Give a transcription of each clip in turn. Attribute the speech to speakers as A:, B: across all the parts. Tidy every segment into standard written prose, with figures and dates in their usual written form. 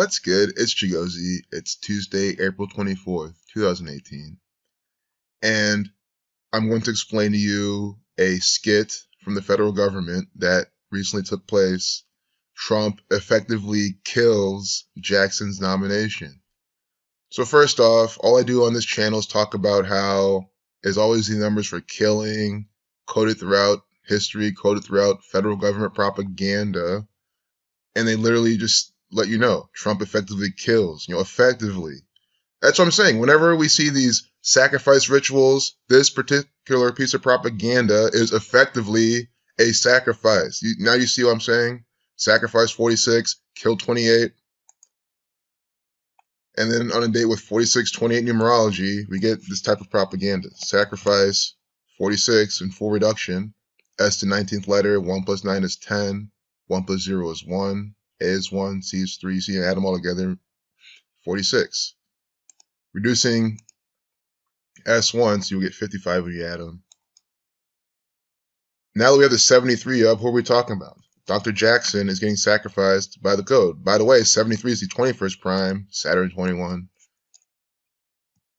A: What's good? It's Chigozy. It's Tuesday, April 24th, 2018. And I'm going to explain to you a skit from the federal government that recently took place. Trump effectively kills Jackson's nomination. So first off, all I do on this channel is talk about how there's always the numbers for killing, coded throughout history, coded throughout federal government propaganda. And they literally just let you know Trump effectively kills, effectively. That's what I'm saying. Whenever we see these sacrifice rituals, this particular piece of propaganda is effectively a sacrifice. Now you see what I'm saying? Sacrifice 46, kill 28. And then on a date with 4628 numerology, we get this type of propaganda. Sacrifice 46 in full reduction. S to 19th letter, 1 plus 9 is 10. 1 plus 0 is 1. A is 1, C is 3, C, add them all together, 46. Reducing S1, so you'll get 55 when you add them. Now that we have the 73 up, who are we talking about? Dr. Jackson is getting sacrificed by the code. By the way, 73 is the 21st prime, Saturn 21.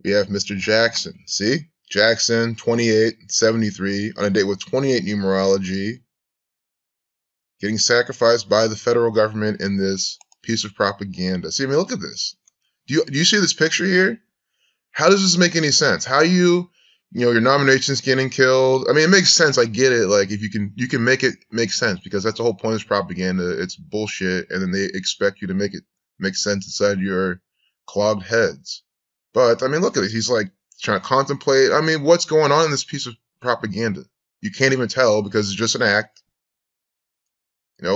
A: We have Mr. Jackson. See? Jackson, 28, 73, on a date with 28 numerology. Getting sacrificed by the federal government in this piece of propaganda. See, I mean, look at this. Do you see this picture here? How does this make any sense? How your nomination's getting killed? I mean, it makes sense. I get it. Like, if you can make it make sense, because that's the whole point of this propaganda. It's bullshit, and then they expect you to make it make sense inside your clogged heads. But I mean, look at this. He's like trying to contemplate. I mean, what's going on in this piece of propaganda? You can't even tell because it's just an act.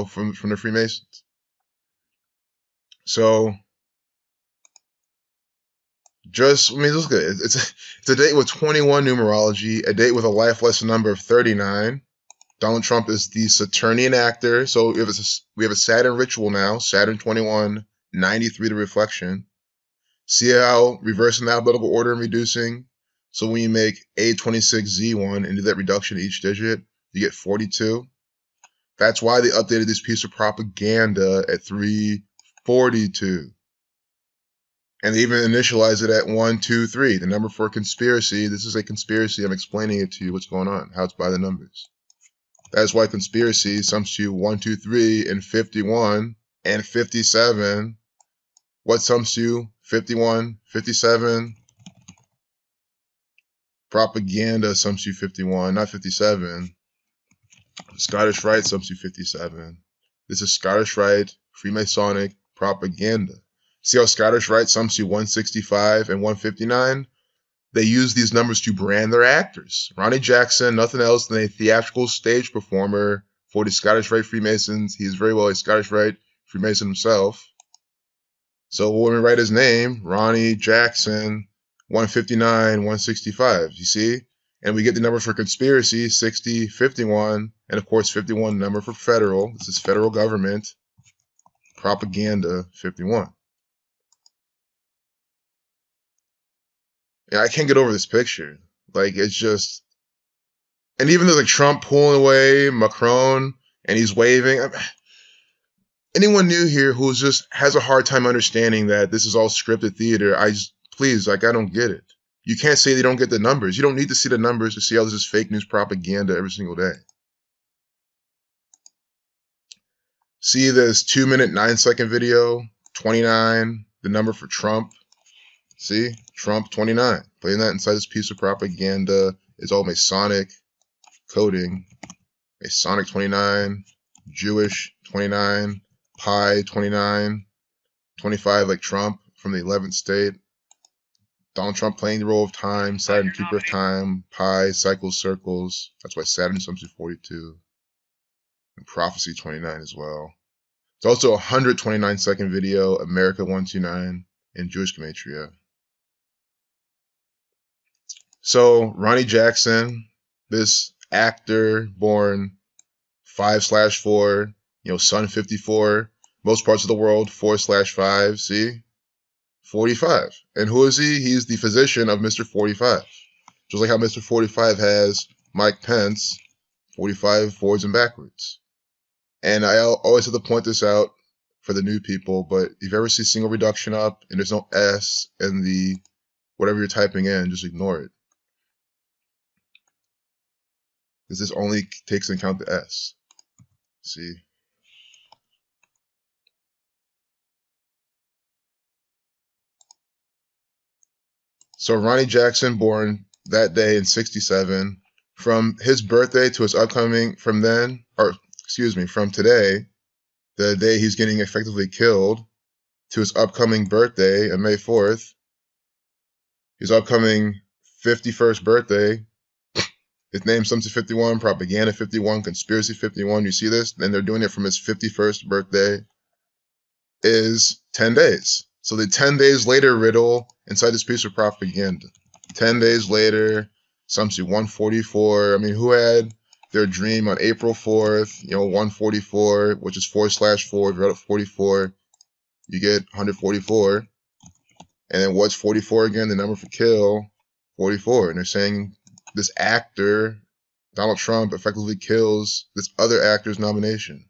A: From the Freemasons. So, let's look at it. It's a date with 21 numerology, a date with a life lesson number of 39. Donald Trump is the Saturnian actor. So we have a Saturn ritual now, Saturn 21, 93 the reflection. See how reversing the alphabetical order and reducing? So when you make A26Z1 and do that reduction each digit, you get 42. That's why they updated this piece of propaganda at 342. And they even initialized it at 123, the number for conspiracy. This is a conspiracy. I'm explaining it to you what's going on, how it's by the numbers. That's why conspiracy sums to 1, 2, 3, and 51, and 57. What sums to 51, 57? Propaganda sums to 51, not 57. Scottish Rite sums to 57. This is Scottish Rite Freemasonic propaganda. See how Scottish Rite sums to 165 and 159? They use these numbers to brand their actors. Ronny Jackson, nothing else than a theatrical stage performer for the Scottish Rite Freemasons. He is very well a Scottish Rite Freemason himself. So when we write his name, Ronny Jackson, 159, 165, you see? And we get the number for conspiracy, 60, 51, and of course 51 number for federal. This is federal government propaganda 51. Yeah, I can't get over this picture. Like, it's just, and even though like Trump pulling away, Macron, and he's waving. Anyone new here who just has a hard time understanding that this is all scripted theater, I don't get it. You can't say they don't get the numbers. You don't need to see the numbers to see how this is fake news propaganda every single day. See this 2-minute, 9-second video, 29, the number for Trump. See, Trump 29. Playing that inside this piece of propaganda is all Masonic coding. Masonic 29, Jewish 29, Pi 29, 25 like Trump from the 11th state. Donald Trump playing the role of time, Saturn keeper of time, Pi, cycles, circles. That's why Saturn sums to 42. And prophecy 29 as well. It's also a 129-second video, America 129, and Jewish gematria. So Ronny Jackson, this actor born 5/4, Sun 54, most parts of the world 4/5, see? 45. And who is he? He's the physician of Mr. 45. Just like how Mr. 45 has Mike Pence, 45 forwards and backwards. And I always have to point this out for the new people, but if you ever see single reduction up and there's no S in the whatever you're typing in, just ignore it. Because this only takes into account the S. See? So Ronny Jackson, born that day in 67, from his birthday to his upcoming, from today, the day he's getting effectively killed, to his upcoming birthday on May 4th, his upcoming 51st birthday, his name Something 51, Propaganda 51, Conspiracy 51, you see this? And they're doing it from his 51st birthday, is 10 days. So the 10 days later riddle inside this piece of propaganda. 10 days later, Something 144. I mean, who had their dream on April 4th, 144, which is 4/4. If you're at 44, you get 144. And then what's 44 again? The number for kill, 44. And they're saying this actor, Donald Trump, effectively kills this other actor's nomination.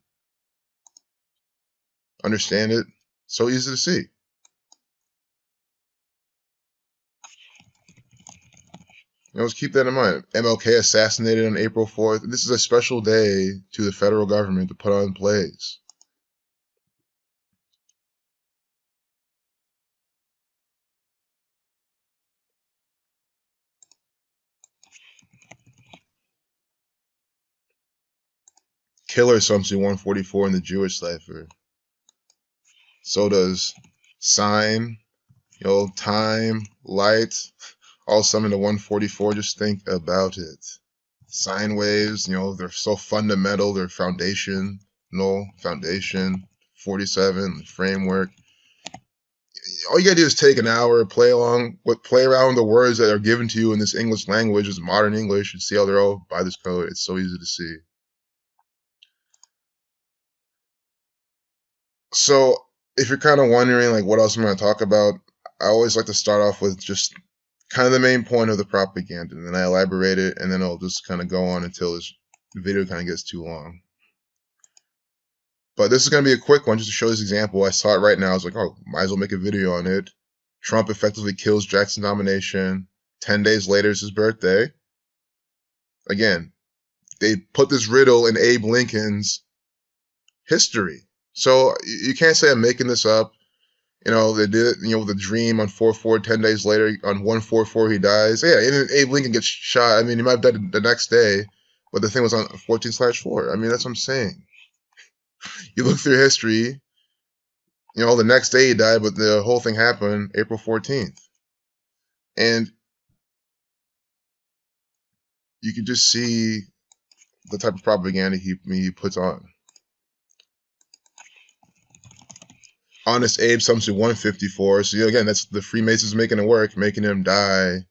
A: Understand it? So easy to see. Let's keep that in mind. MLK assassinated on April 4th. This is a special day to the federal government to put on plays. Killer Something 144 in the Jewish cipher. So does sign, time, light, all summoned to 144. Just think about it. Sine waves, they're so fundamental. They're foundation, 47, framework. All you gotta do is take an hour, play around with the words that are given to you in this English language, this modern English, and see how they're all by this code. It's so easy to see. So if you're kind of wondering like what else I'm going to talk about, I always like to start off with just kind of the main point of the propaganda, and then I elaborate it, and then I'll just kind of go on until this video kind of gets too long. But this is going to be a quick one just to show this example. I saw it right now. I was like, oh, might as well make a video on it. Trump effectively kills Jackson's nomination. 10 days later is his birthday. Again, they put this riddle in Abe Lincoln's history. So you can't say I'm making this up. They did it, with a dream on 4/4, 10 days later, on 1/4/4, he dies. Yeah, even Abe Lincoln gets shot. I mean, he might have died the next day, but the thing was on 14/4. I mean, that's what I'm saying. You look through history, the next day he died, but the whole thing happened April 14th. And you can just see the type of propaganda he puts on. Honest Abe Something 154. So again, that's the Freemasons making it work, making him die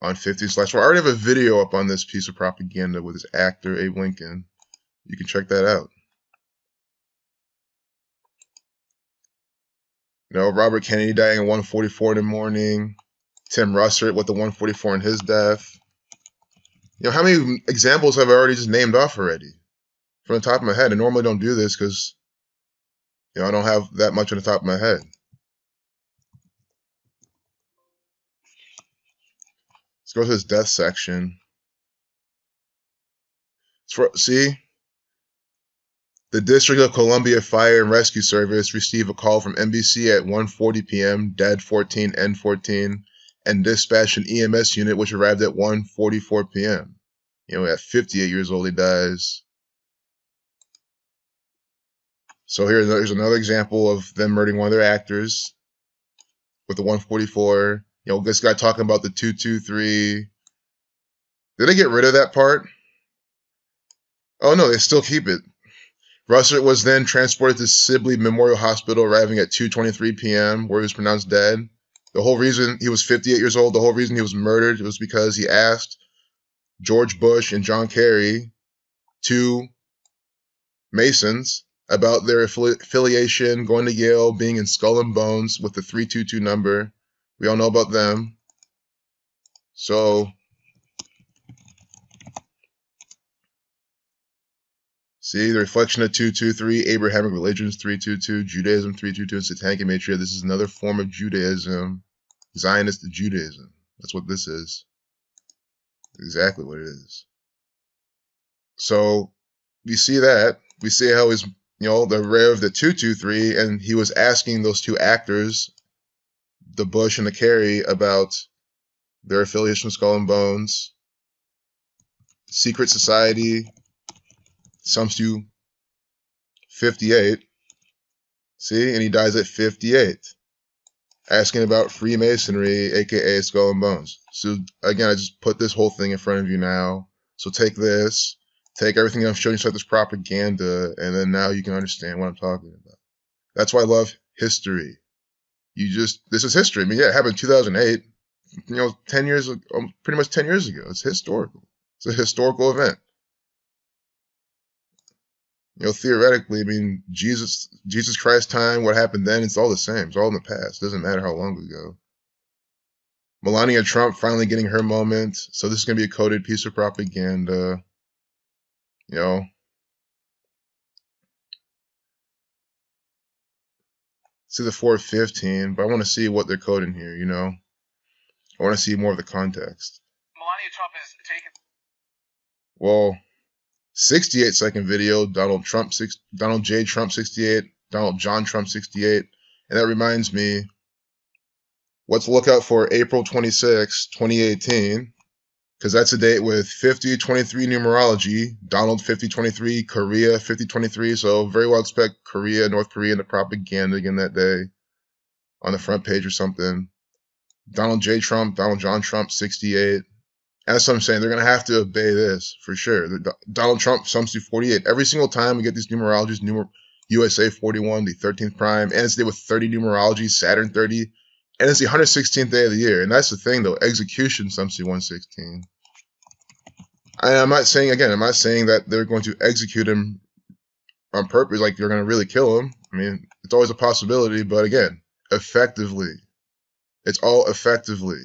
A: on 15/4. I already have a video up on this piece of propaganda with this actor Abe Lincoln. You can check that out. Robert Kennedy dying at 1:44 in the morning. Tim Russert with the 1:44 in his death. How many examples have I already just named off already? From the top of my head. I normally don't do this because I don't have that much on the top of my head. Let's go to this death section. See? The District of Columbia Fire and Rescue Service received a call from NBC at 1:40 p.m., dead 14, N14, and dispatched an EMS unit which arrived at 1:44 p.m. At 58 years old, he dies. So here's another example of them murdering one of their actors with the 1:44. This guy talking about the 223. Did they get rid of that part? Oh no, they still keep it. Russert was then transported to Sibley Memorial Hospital, arriving at 2:23 p.m., where he was pronounced dead. The whole reason he was 58 years old, the whole reason he was murdered was because he asked George Bush and John Kerry, two Masons, about their affiliation, going to Yale, being in Skull and Bones with the 322 number. We all know about them. So, See, the reflection of 223, Abrahamic religions 322, Judaism 322, and Satanic Imagery. This is another form of Judaism, Zionist Judaism. That's what this is. Exactly what it is. So we see that. We see how he's, the Rev, the 223, and he was asking those two actors, the Bush and the Kerry, about their affiliation with Skull and Bones, secret society, Sumstu 58. See, and he dies at 58, asking about Freemasonry, aka Skull and Bones. So again, I just put this whole thing in front of you now. So take this, take everything I'm showing you, like this propaganda, and then now you can understand what I'm talking about. That's why I love history. This is history. I mean, yeah, it happened in 2008. 10 years, pretty much 10 years ago. It's historical. It's a historical event. Theoretically, I mean, Jesus Christ's time, what happened then, it's all the same. It's all in the past. It doesn't matter how long ago. Melania Trump finally getting her moment. So this is going to be a coded piece of propaganda. See the 415, but I want to see what they're coding here, I want to see more of the context.
B: Melania Trump is taken.
A: Well, 68-second video, Donald J. Trump 68, Donald John Trump 68. And that reminds me, what to look out for April 26, 2018, because that's a date with 5023 numerology, Donald 5023, Korea 5023. So very well expect Korea, North Korea, and the propaganda again that day on the front page or something. Donald J. Trump, Donald John Trump 68. And that's what I'm saying. They're going to have to obey this for sure. Donald Trump, Sumstu 48. Every single time we get these numerologies, USA 41, the 13th prime, and it's day with 30 numerology, Saturn 30, and it's the 116th day of the year. And that's the thing, though. Execution, Sumstu 116. I'm not saying that they're going to execute him on purpose, like they're going to really kill him. I mean, it's always a possibility, but again, effectively. It's all effectively.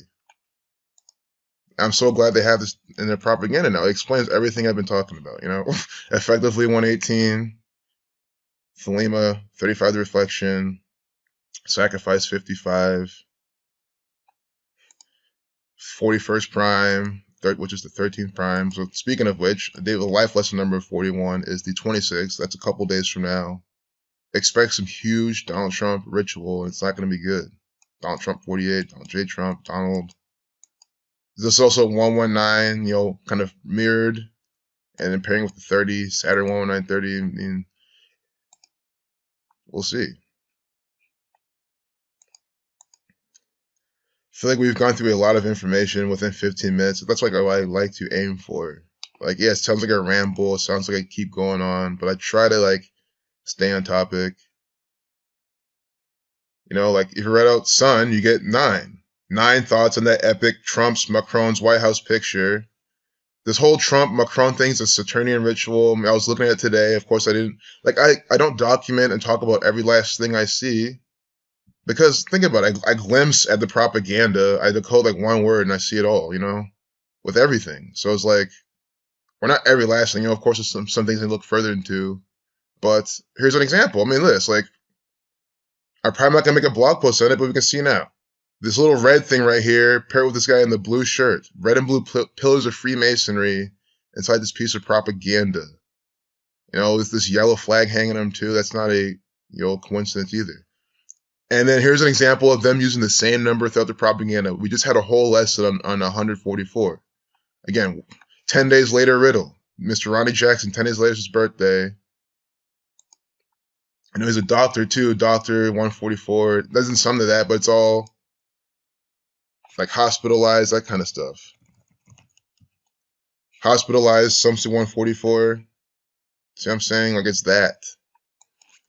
A: I'm so glad they have this in their propaganda now. It explains everything I've been talking about, Effectively 118, Thelema 35 the reflection, sacrifice 55, 41st prime, which is the 13th prime. So speaking of which, a day with a life lesson number 41 is the 26th. That's a couple days from now. Expect some huge Donald Trump ritual, and it's not going to be good. Donald Trump 48, Donald J. Trump, Donald. This is also 119, kind of mirrored, and then pairing with the 30, Saturn 11930. I mean, we'll see. I feel like we've gone through a lot of information within 15 minutes. That's like what I like to aim for. Like, yeah, it sounds like a ramble. It sounds like I keep going on, but I try to stay on topic. Like if you read out Sun, you get 9. 9 thoughts on that epic Macron's White House picture. This whole Trump-Macron thing is a Saturnian ritual. I mean, I was looking at it today. Of course, I didn't. I don't document and talk about every last thing I see. Because think about it. I glimpse at the propaganda. I decode one word and I see it all, with everything. So it's well, not every last thing. Of course, there's some things I look further into. But here's an example. I mean, this, I'm probably not going to make a blog post on it, but we can see now. This little red thing right here, paired with this guy in the blue shirt. Red and blue pillars of Freemasonry inside this piece of propaganda. With this yellow flag hanging on them too. That's not a coincidence either. And then here's an example of them using the same number throughout the propaganda. We just had a whole lesson on 144. Again, 10 days later, riddle. Mr. Ronny Jackson, 10 days later is his birthday. I know he's a doctor too, Doctor 144. It doesn't sum to that, but it's all hospitalized, that kind of stuff. Hospitalized, Sumstu 144. See what I'm saying? It's that.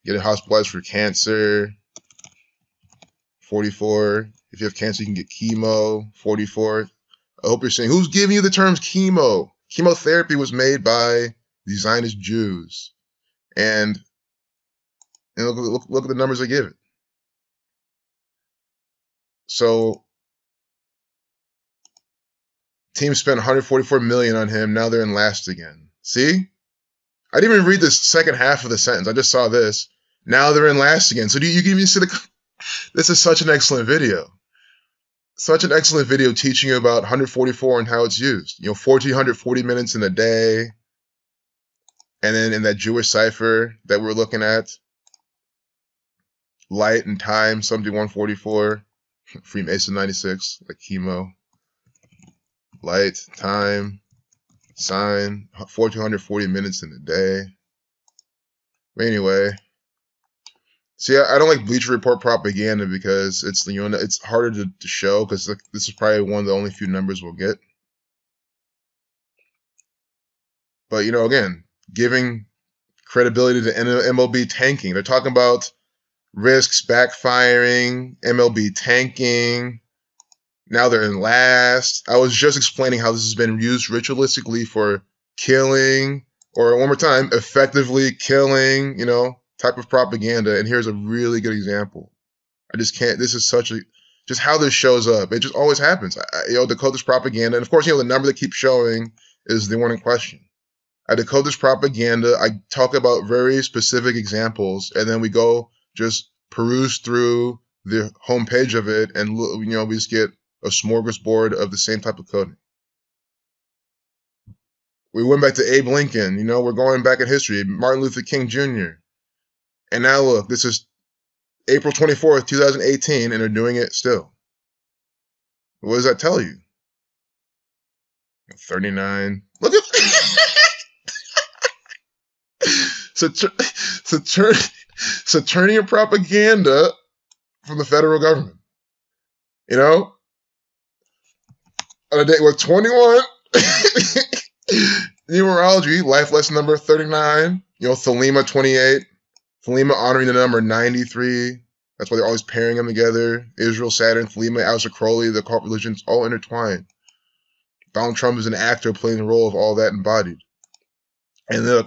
A: Getting hospitalized for cancer, 44. If you have cancer, you can get chemo, 44. I hope you're saying, who's giving you the terms chemo? Chemotherapy was made by the Zionist Jews. And look at the numbers they give it. So, team spent $144 million on him. Now they're in last again. See? I didn't even read the second half of the sentence. I just saw this. Now they're in last again. So you can even see this is such an excellent video. Such an excellent video teaching you about 144 and how it's used. 1,440 minutes in a day. And then in that Jewish cipher that we're looking at, light and time, something 144. Freemason 96, like chemo. Light, time, sign, 1,440 minutes in a day. But anyway, see, I don't like Bleacher Report propaganda because it's harder to show because this is probably one of the only few numbers we'll get. But again, giving credibility to MLB tanking. They're talking about risks backfiring, MLB tanking. Now they're in last. I was just explaining how this has been used ritualistically for killing, or one more time, effectively killing, type of propaganda. And here's a really good example. I just can't, this is just how this shows up. It just always happens. Decode this propaganda. And of course, the number that keeps showing is the one in question. I decode this propaganda. I talk about very specific examples, and then we go just peruse through the homepage of it, and we just get a smorgasbord of the same type of coding. We went back to Abe Lincoln. We're going back in history. Martin Luther King Jr. And now look, this is April 24th, 2018, and they're doing it still. What does that tell you? 39. Look at so turning your propaganda from the federal government. On a date with 21, numerology, life lesson number 39, Thelema 28, Thelema honoring the number 93. That's why they're always pairing them together. Israel, Saturn, Thelema, Aleister Crowley, the occult religions, all intertwined. Donald Trump is an actor playing the role of all that embodied. And then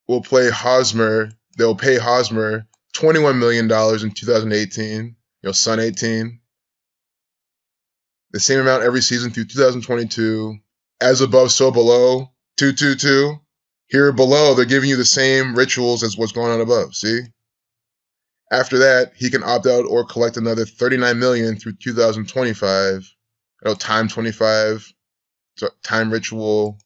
A: we'll play Hosmer. They'll pay Hosmer $21 million in 2018, Sun 18. The same amount every season through 2022. As above, so below, 222. Here below, they're giving you the same rituals as what's going on above, see? After that, he can opt out or collect another $39 million through 2025. Time 25, so time ritual.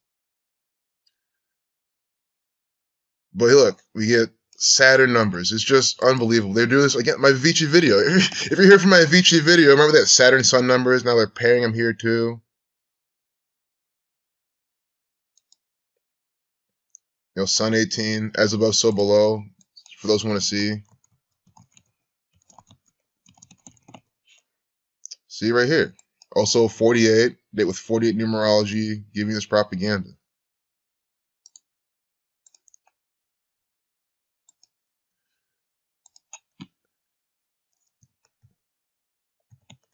A: But look, we get Saturn numbers. It's just unbelievable. They're doing this again. My Avicii video. If you're here for my Avicii video, remember that Saturn Sun numbers? Now they're pairing them here too. Sun 18, as above, so below. For those who want to see. See right here. Also 48, date with 48 numerology, giving this propaganda.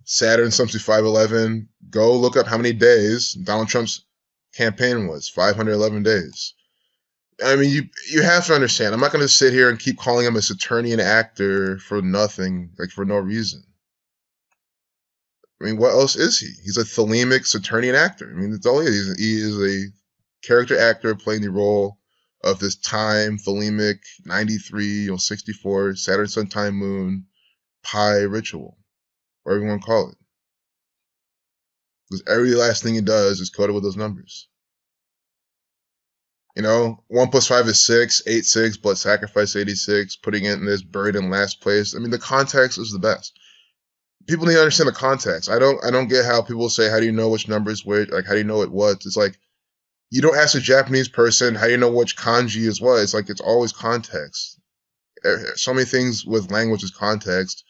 A: Saturn, something 511. Go look up how many days Donald Trump's campaign was. 511 days. I mean, you have to understand. I'm not going to sit here and keep calling him a Saturnian actor for nothing, for no reason. I mean, what else is he? He's a thelemic Saturnian actor. I mean, that's all he is. He is a character actor playing the role of this time, thelemic, 93, 64, Saturn, Sun, Time, Moon, Pi ritual, whatever you want to call it. Because every last thing he does is coded with those numbers. 1 + 5 is 6, 8, 6, blood sacrifice 86, putting it in this buried in last place. I mean, the context is the best. People need to understand the context. I don't get how people say, how do you know which numbers which, how do you know what? It's like, you don't ask a Japanese person, how do you know which kanji is what? It's like, it's always context. So many things with language is context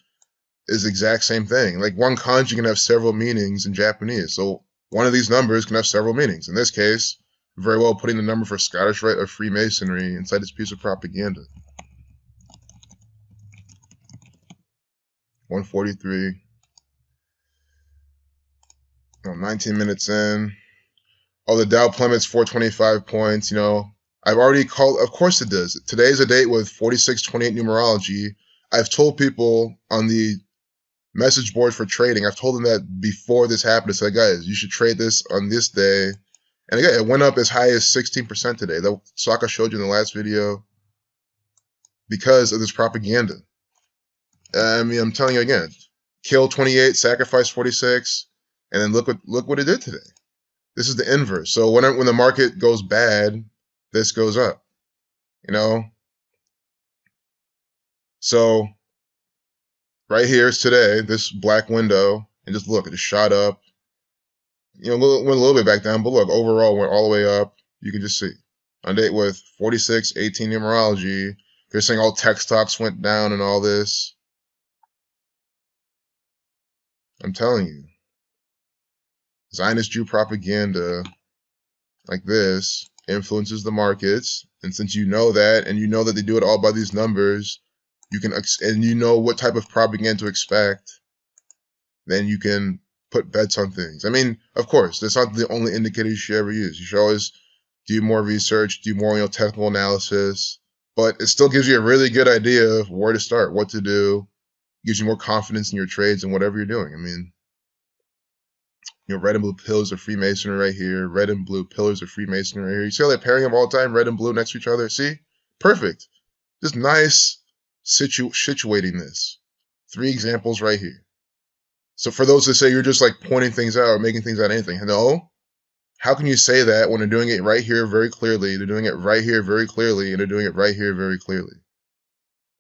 A: is the exact same thing. Like, one kanji can have several meanings in Japanese. So one of these numbers can have several meanings. In this case, very well putting the number for Scottish Rite of Freemasonry inside this piece of propaganda. 143. 19 minutes in. Oh, the Dow plummets 425 points. I've already called. Of course it does. Today's a date with 4628 numerology. I've told people on the message board for trading. I've told them that before this happened. I said, guys, you should trade this on this day. And again, it went up as high as 16% today. The stock I showed you in the last video, because of this propaganda. I mean, I'm telling you again, kill 28, sacrifice 46, and then look what it did today. This is the inverse. So when the market goes bad, this goes up. You know? So right here is today, this black window, and just look, it just shot up. You know, went a little bit back down, but look, overall went all the way up. You can just see. On date with 46, 18 numerology, they're saying all tech stocks went down and all this. I'm telling you. Zionist Jew propaganda like this influences the markets. And since you know that, and you know that they do it all by these numbers, you can, and you know what type of propaganda to expect, then you can put bets on things. I mean, of course, that's not the only indicator you should ever use. You should always do more research, do more, technical analysis, but it still gives you a really good idea of where to start, what to do, gives you more confidence in your trades and whatever you're doing. I mean, red and blue pillars of Freemasonry right here, red and blue pillars of Freemasonry right here. You see how they're pairing them all the time, red and blue next to each other? See? Perfect. Just nice situating this. 3 examples right here. So for those that say you're just like pointing things out or making things out of anything, no. How can you say that when they're doing it right here very clearly, they're doing it right here very clearly, and they're doing it right here very clearly?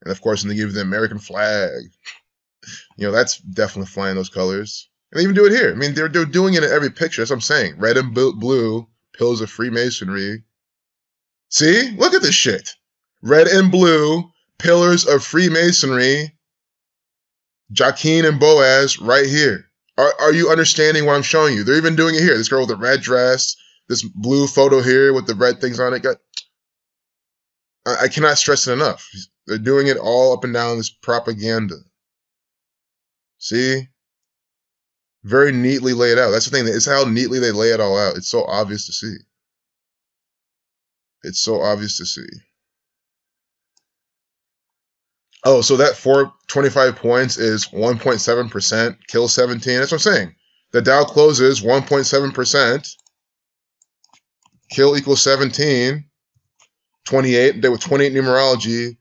A: And of course, when they give the American flag, that's definitely flying those colors. And they even do it here. I mean, they're doing it in every picture. That's what I'm saying. Red and blue, pillars of Freemasonry. See? Look at this shit. Red and blue, pillars of Freemasonry. Joaquin and Boaz right here. Are you understanding what I'm showing you? They're even doing it here. This girl with the red dress, this blue photo here with the red things on it. I cannot stress it enough. They're doing it all up and down this propaganda. See? Very neatly laid out. That's the thing. It's how neatly they lay it all out. It's so obvious to see. It's so obvious to see. Oh, so that 425 points is 1.7%, kill 17. That's what I'm saying. The Dow closes 1.7%, kill equals 17, 28. They were 28 numerology,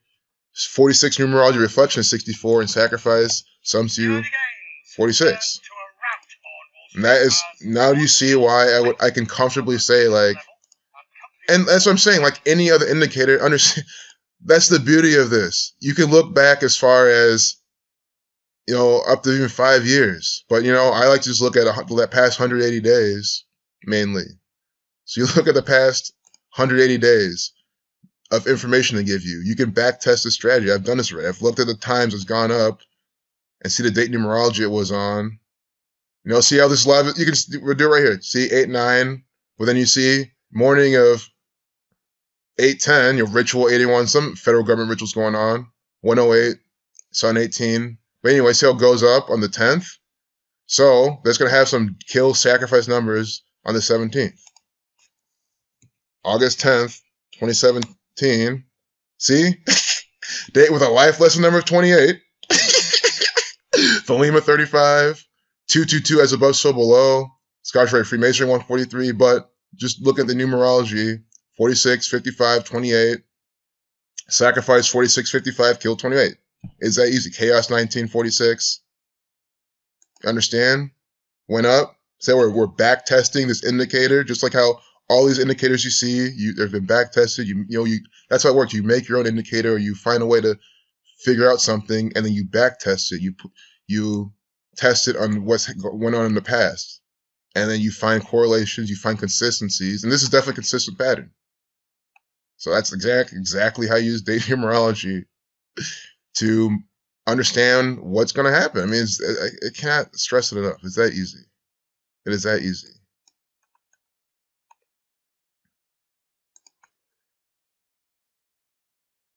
A: 46 numerology reflection is 64, and sacrifice sums you 46. And that is, now do you see why I can comfortably say, like, and that's what I'm saying, like any other indicator, understand. That's the beauty of this. You can look back as far as, up to even 5 years. But, I like to just look at that past 180 days, mainly. So you look at the past 180 days of information they give you. You can back test the strategy. I've done this already. I've looked at the times it's gone up and see the date numerology it was on. See how this live, we'll do it right here. See 8-9, but then you see morning of 8-10, ritual 81, some federal government rituals going on. 108, sun 18. But anyway, see how it goes up on the 10th? So that's going to have some kill sacrifice numbers on the 17th. August 10th, 2017. See? Date with a life lesson number of 28. Thelema 35. 222 as above, so below. Scotch Rite Freemasonry 143. But just look at the numerology. 46, 55, 28. Sacrifice 46, 55, kill 28. Is that easy? Chaos 19, 46. Understand? Went up. So we're back testing this indicator, just like how all these indicators you see, they've been back tested. That's how it works. You make your own indicator, or you find a way to figure out something, and then you back test it. You test it on what's went on in the past, and then you find correlations, you find consistencies, and this is definitely a consistent pattern. So that's exactly how you use data numerology to understand what's going to happen. I mean, I can't stress it enough. It's that easy. It is that easy.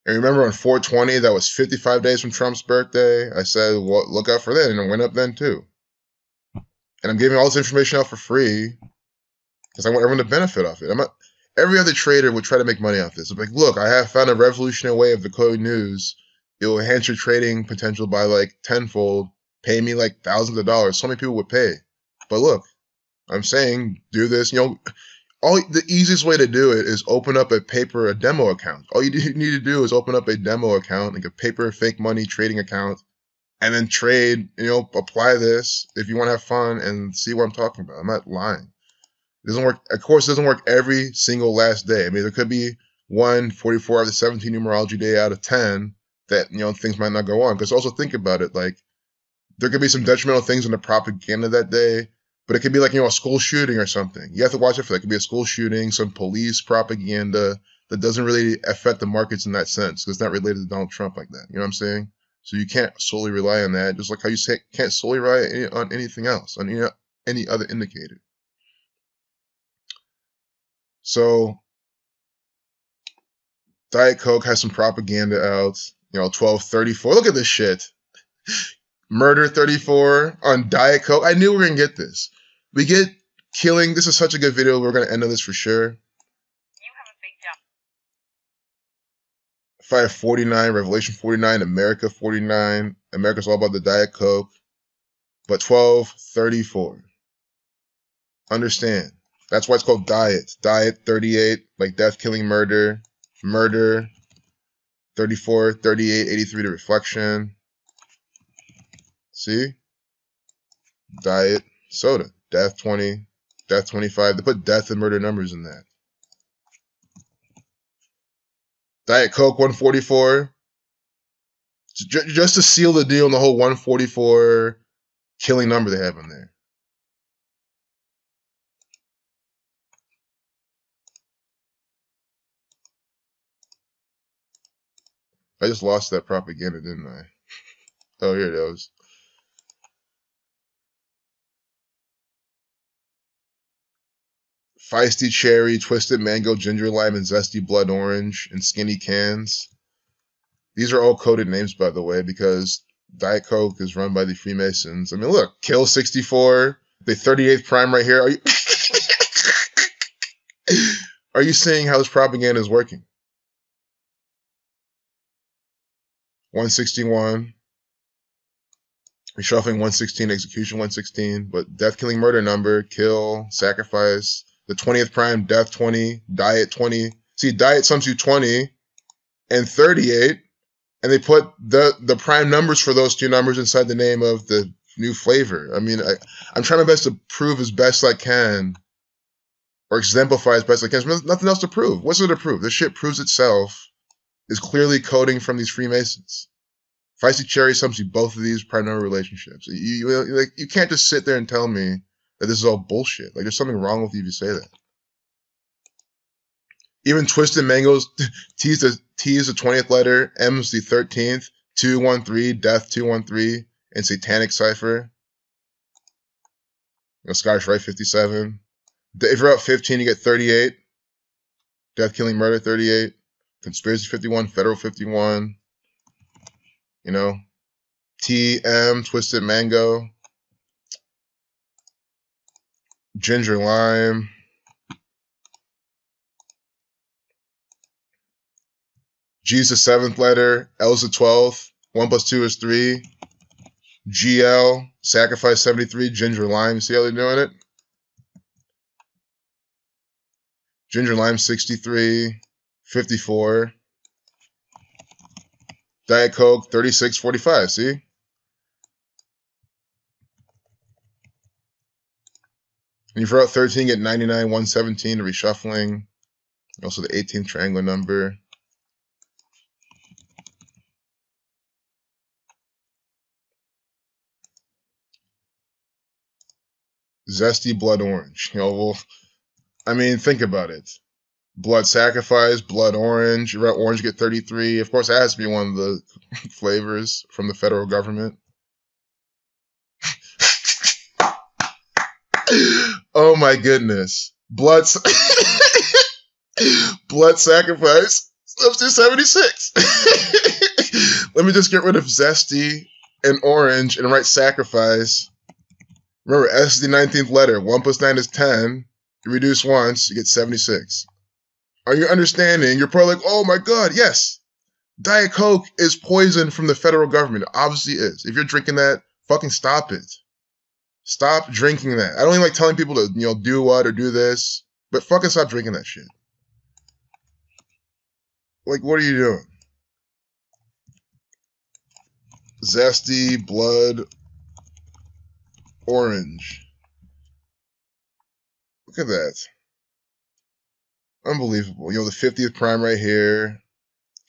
A: And remember on 420, that was 55 days from Trump's birthday. I said, well, look out for that. And it went up then too. And I'm giving all this information out for free because I want everyone to benefit off it. Every other trader would try to make money off this. I'm like, look, I have found a revolutionary way of decoding news. It will enhance your trading potential by like tenfold. Pay me like thousands of dollars. So many people would pay. But look, I'm saying do this. The easiest way to do it is open up a demo account. All you need to do is open up a demo account, like a paper fake money trading account, and then trade, apply this if you want to have fun and see what I'm talking about. I'm not lying. It doesn't work. Of course, it doesn't work every single last day. I mean, there could be 144 out of 17 numerology day out of 10 that, things might not go on. Because also think about it, like, there could be some detrimental things in the propaganda that day, but it could be like, a school shooting or something. You have to watch out for that. It could be a school shooting, some police propaganda that doesn't really affect the markets in that sense, because it's not related to Donald Trump like that. You know what I'm saying? So you can't solely rely on that, just like how you can't solely rely on anything else, on any other indicator. So Diet Coke has some propaganda out, 1234. Look at this shit. Murder 34 on Diet Coke. I knew we were going to get this. We get killing. This is such a good video. We're going to end on this for sure.
B: You have a big job.
A: Fire 49, Revelation 49, America 49. America's all about the Diet Coke. But 1234. Understand. That's why it's called Diet. Diet 38, like death, killing, murder. Murder 34, 38, 83 to reflection. See? Diet soda. Death 20, death 25. They put death and murder numbers in that. Diet Coke 144. Just to seal the deal on the whole 144 killing number they have in there. I just lost that propaganda, didn't I? Oh, here it is. Feisty cherry, twisted mango, ginger lime, and zesty blood orange in skinny cans. These are all coded names, by the way, because Diet Coke is run by the Freemasons. I mean, look, Kill 64, the 38th prime right here. Are you seeing how this propaganda is working? 161. Reshuffling 116, execution 116, but death, killing, murder number, kill, sacrifice. The 20th prime, death 20, diet 20. See, diet sums you 20 and 38, and they put the prime numbers for those two numbers inside the name of the new flavor. I mean, I'm trying my best to prove as best I can, or exemplify as best I can. There's nothing else to prove. What's there to prove? This shit proves itself. Is clearly coding from these Freemasons. Feisty cherry sums you both of these prime number relationships. You can't just sit there and tell me that this is all bullshit. Like, there's something wrong with you if you say that. Even twisted mangoes, T is the 20th letter, M is the 13th, 213, death 213, and satanic cipher. Scottish Rite 57. If you're up 15, you get 38. Death, killing, murder 38. Conspiracy 51, Federal 51. TM, twisted mango. Ginger lime. G's the 7th letter. L's the 12th. 1 plus 2 is 3. GL, sacrifice 73, ginger lime. See how they're doing it? Ginger lime 63, 54. Diet Coke 36.45. See? And you throw out 13, get 99, 117, the reshuffling. Also the 18th triangle number. Zesty blood orange. I mean, think about it. Blood sacrifice, blood orange. You write orange, get 33. Of course, that has to be one of the flavors from the federal government. Oh my goodness. Blood sacrifice up to 76. Let me just get rid of zesty and orange and write sacrifice. Remember, S is the 19th letter. 1 plus 9 is 10. You reduce once, you get 76. Are you understanding? You're probably like, oh my God, yes. Diet Coke is poison from the federal government. It obviously is. If you're drinking that, fucking stop it. Stop drinking that. I don't even like telling people to, do what or do this. But fucking stop drinking that shit. Like, what are you doing? Zesty blood orange. Look at that. Unbelievable. You know, the 50th prime right here.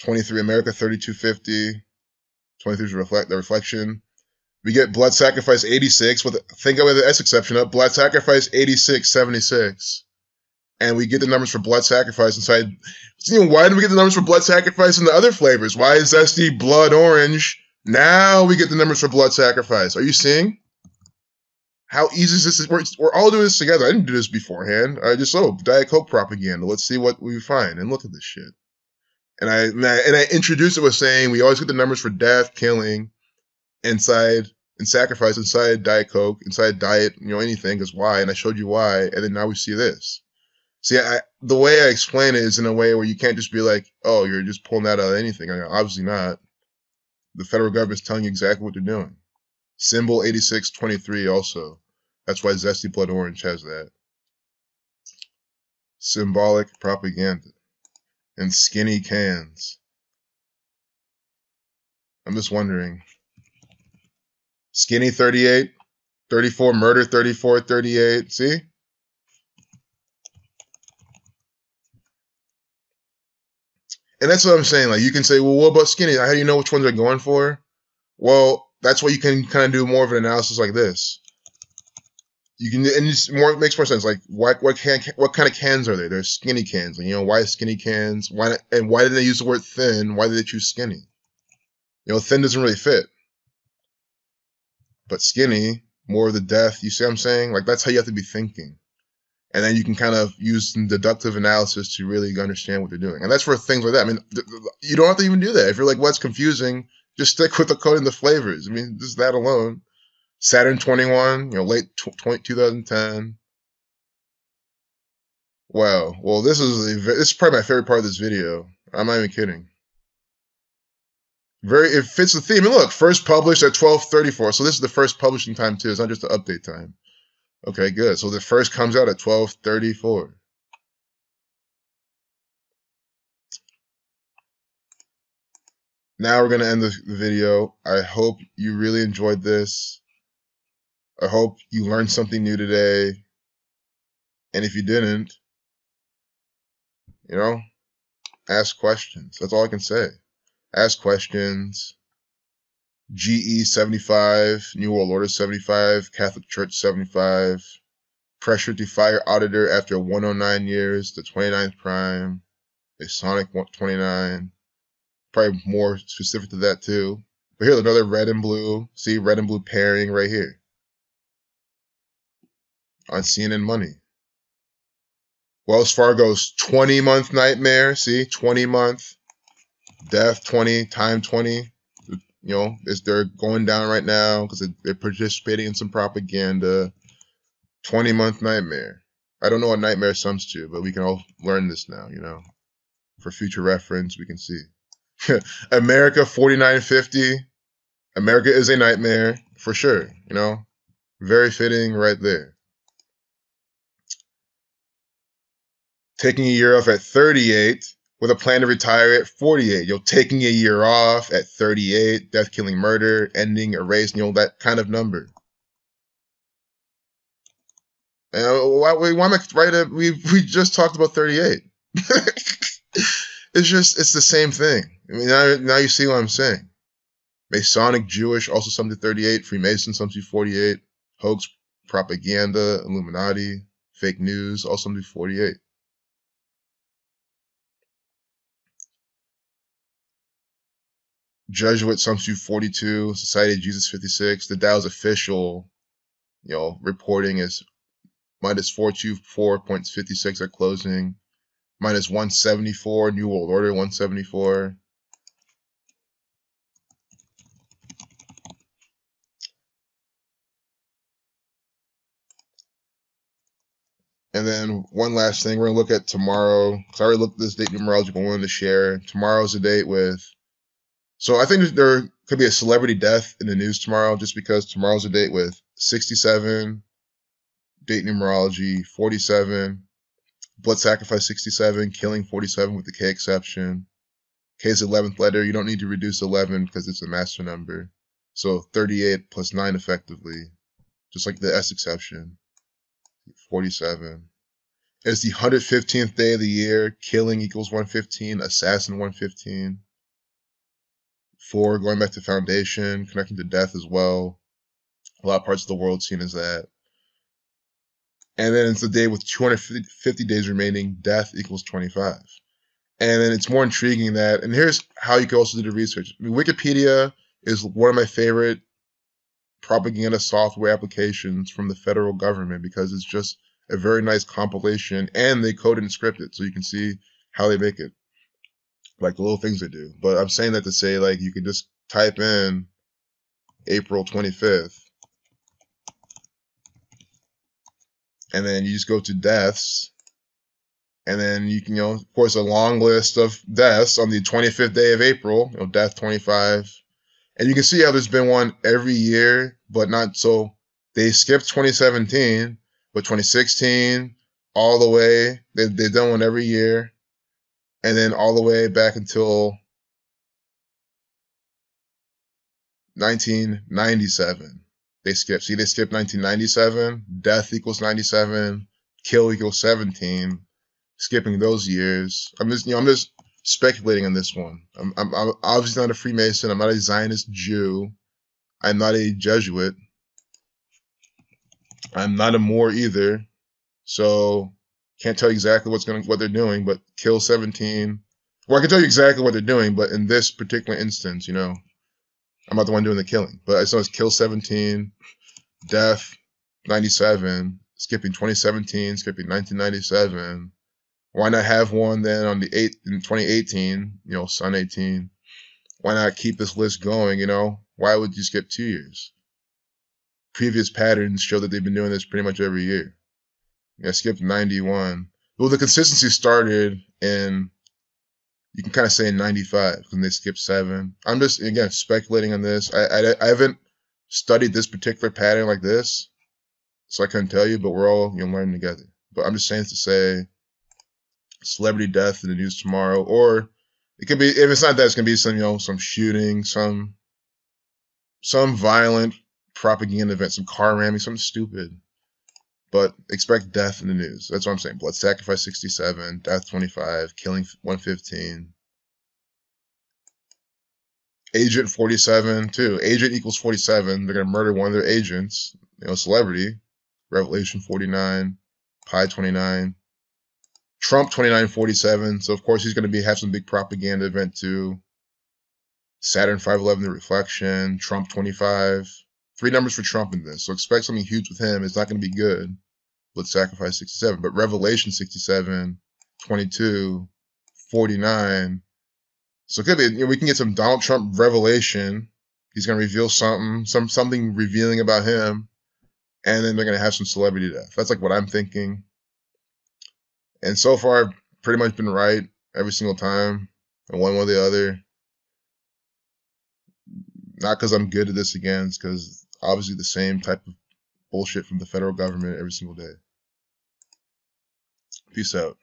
A: 23 America 3250. 23 is the reflection. We get blood sacrifice 86 with, think of it, the S exception up. Blood sacrifice 8676. And we get the numbers for blood sacrifice inside. Why didn't we get the numbers for blood sacrifice in the other flavors? Why is zesty blood orange? Now we get the numbers for blood sacrifice. Are you seeing how easy this is? We're all doing this together. I didn't do this beforehand. I just, Diet Coke propaganda. Let's see what we find. And look at this shit. And I introduced it with saying we always get the numbers for death, killing, inside, and sacrifice inside Diet Coke, inside diet, anything, because why? And I showed you why. And then now we see this. See, the way I explain it is in a way where you can't just be like, oh, you're just pulling that out of anything. Obviously not. The federal government's telling you exactly what they're doing. Symbol 8623 also. That's why Zesty Blood Orange has that. Symbolic propaganda. And skinny cans. I'm just wondering. Skinny 38, 34, murder 34, 38. See? And that's what I'm saying. Like, you can say, well, what about skinny? How do you know which ones they're going for? Well, that's why you can kind of do more of an analysis like this. You can, and it makes more sense. Like, what kind of cans are they? They're skinny cans. Like, why skinny cans? Why did they use the word thin? Why did they choose skinny? Thin doesn't really fit. But skinny, more of the death. You see what I'm saying? Like, that's how you have to be thinking. And then you can kind of use some deductive analysis to really understand what they're doing. And that's for things like that. I mean, you don't have to even do that. If you're like, what's confusing, just stick with the code and the flavors. I mean, just that alone. Saturn 21, late 2010. Wow. Well, this is probably my favorite part of this video. I'm not even kidding. It fits the theme. And look, first published at 12:34. So this is the first publishing time too. It's not just the update time. Okay, good. So the first comes out at 12:34. Now we're going to end the video. I hope you really enjoyed this. I hope you learned something new today. And if you didn't, ask questions. That's all I can say. Ask questions. GE 75, New World Order 75, Catholic Church 75, Pressure to Fire Auditor after 109 years, the 29th prime, Masonic 29, probably more specific to that too. But here's another red and blue, see, red and blue pairing right here on CNN Money. Wells Fargo's 20-month nightmare, see, 20-month, death 20, time 20. They're going down right now because they're participating in some propaganda. 20-month nightmare. I don't know what nightmare sums to, but we can all learn this now, for future reference, we can see. America 4950. America is a nightmare, for sure, Very fitting right there. Taking a year off at 38. With a plan to retire at 48. Taking a year off at 38, death, killing, murder, ending, erase, that kind of number. Why am I right? We just talked about 38. It's the same thing. I mean, now you see what I'm saying. Masonic, Jewish, also something to 38. Freemason, something to 48. Hoax, propaganda, Illuminati, fake news, also something to 48. Jesuit, Sumsu 42, Society of Jesus 56. The Dow's official, reporting is minus 424.56 at closing, minus 174. New World Order 174. And then one last thing, we're gonna look at tomorrow. Cause I already looked at this date numerology, but I wanted to share. Tomorrow's the date with. So I think there could be a celebrity death in the news tomorrow, just because tomorrow's a date with 67, date numerology, 47, Blood Sacrifice 67, Killing 47 with the K exception. K is the 11th letter. You don't need to reduce 11 because it's a master number. So 38 plus 9 effectively, just like the S exception. 47. It's the 115th day of the year. Killing equals 115. Assassin 115. 4, going back to Foundation, connecting to death as well. A lot of parts of the world seen as that. And then it's the day with 250 days remaining. Death equals 25. And then it's more intriguing that, and here's how you can also do the research. I mean, Wikipedia is one of my favorite propaganda software applications from the federal government because it's just a very nice compilation, and they code it and script it so you can see how they make it, like the little things they do. But I'm saying that to say, like, you can just type in April 25th, and then you just go to deaths, and then you can, of course, a long list of deaths on the 25th day of April, death 25. And you can see how there's been one every year, but not so. They skipped 2017, but 2016, all the way, they've done one every year. And then all the way back until 1997. They skipped. See, they skipped 1997. Death equals 97. Kill equals 17. Skipping those years. I'm just speculating on this one. I'm obviously not a Freemason. I'm not a Zionist Jew. I'm not a Jesuit. I'm not a Moor either. So can't tell you exactly what they're doing, but kill 17. Well, I can tell you exactly what they're doing, but in this particular instance, I'm not the one doing the killing. But I saw it's kill 17, death 97, skipping 2017, skipping 1997. Why not have one then on the 8th in 2018, Sun 18? Why not keep this list going, Why would you skip 2 years? Previous patterns show that they've been doing this pretty much every year. I skipped 91. Well, the consistency started in, you can kind of say in 95, when they skipped 7. I'm just, again, speculating on this. I haven't studied this particular pattern like this, so I couldn't tell you, but we're all learning together. But I'm just saying to say, celebrity death in the news tomorrow, or it could be, if it's not that, it's gonna be some shooting, some violent propaganda event, some car ramming, something stupid. But expect death in the news. That's what I'm saying. Blood Sacrifice 67, death 25, killing 115. Agent 47 too. Agent equals 47. They're gonna murder one of their agents. Celebrity. Revelation 49, Pi 29. Trump 2947, so of course he's going to have some big propaganda event too. Saturn 511, the reflection. Trump 25. 3 numbers for Trump in this, so expect something huge with him. It's not going to be good. Let's sacrifice 67, but Revelation 67, 22, 49. So it could be, we can get some Donald Trump revelation. He's going to reveal something revealing about him, and then they're going to have some celebrity death. That's like what I'm thinking. And so far, I've pretty much been right every single time, and one way or the other. Not because I'm good at this again, it's because obviously the same type of bullshit from the federal government every single day. Peace out.